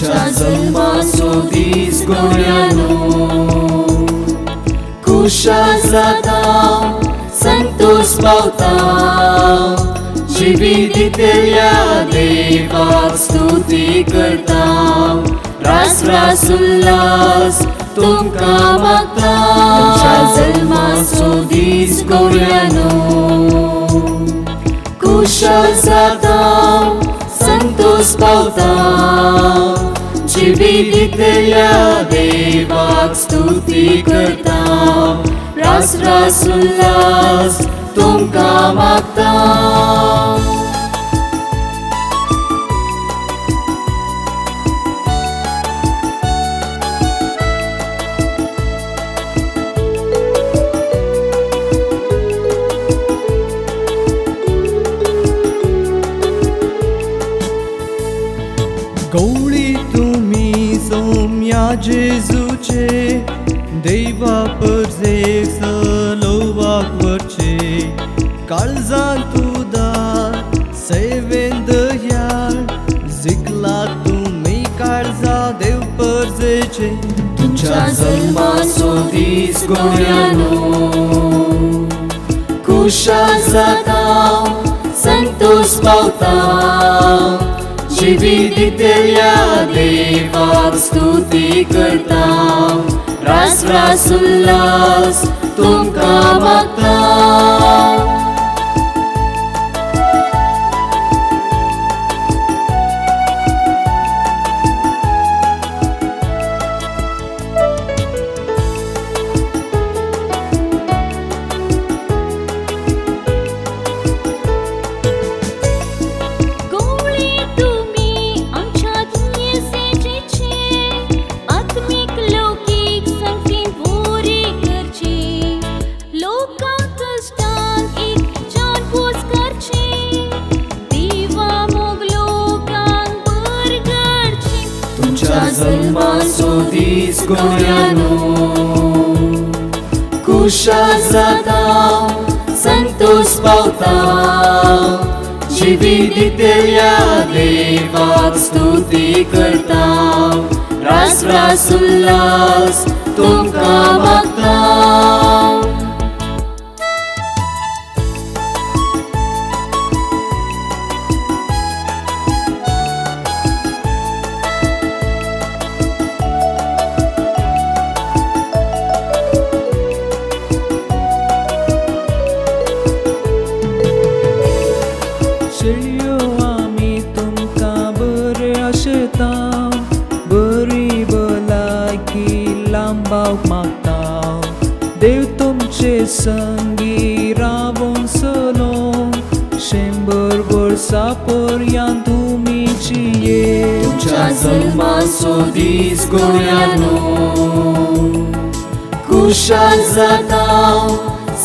तुमच्या जन्माचो दीस गोड्यानो खुशाल जाता संतोष पावता जिवीत दितेल्या देवाक स्तुती करता रास रास उल्हास तुमकां मागता तुमच्या जन्माचो दीस गोड्यानो खुशाल जाता संतोष पावता जिवीत दितेल्या देवाक स्तुती करता रास रास उल्हास तुमकां मागता गवळी तुम्ही सोम्या जेजूचे देवा परजेक सलोवाक वरचे काळजान तुदार सेवेन दयाळ जिखला तुम्ही काळजा देव परजेचे तुमच्या जन्माचो दीस गोड्यानो खुशाल जाता संतोष पावता जिवीत दितेल्या देवाक स्तुती करता रास रास उल्हास तुमकां मागता तुमच्या जन्माचो दीस गोड्यानो खुशाल जाता संतोष पावता जिवीत दितेल्या देवाक स्तुती करता रास रास उल्हास तुमकां मागता शेळयो आमी तुमकां बरे आशेता बरी भलायकी लांबावक मागता देव तुमचे संगी रावोन चलो 100 वर्सां पर्यंत तुमी जिये तुमच्या जन्माचो दीस गोड्यानो खुशाल जाता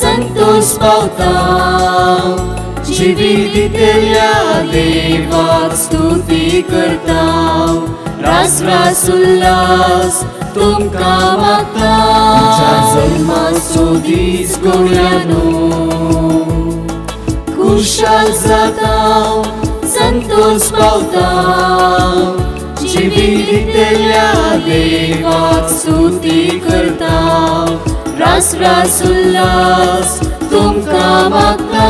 संतोष पावता जिवीत दितेल्या देवाक स्तुती करता रास रास उल्हास तुमकां मागता तुमच्या जन्माचो दीस गोड्यानो खुशाल जाता संतोष पावता जिवीत दितेल्या देवाक स्तुती करता रास रास उल्हास तुमकां मागता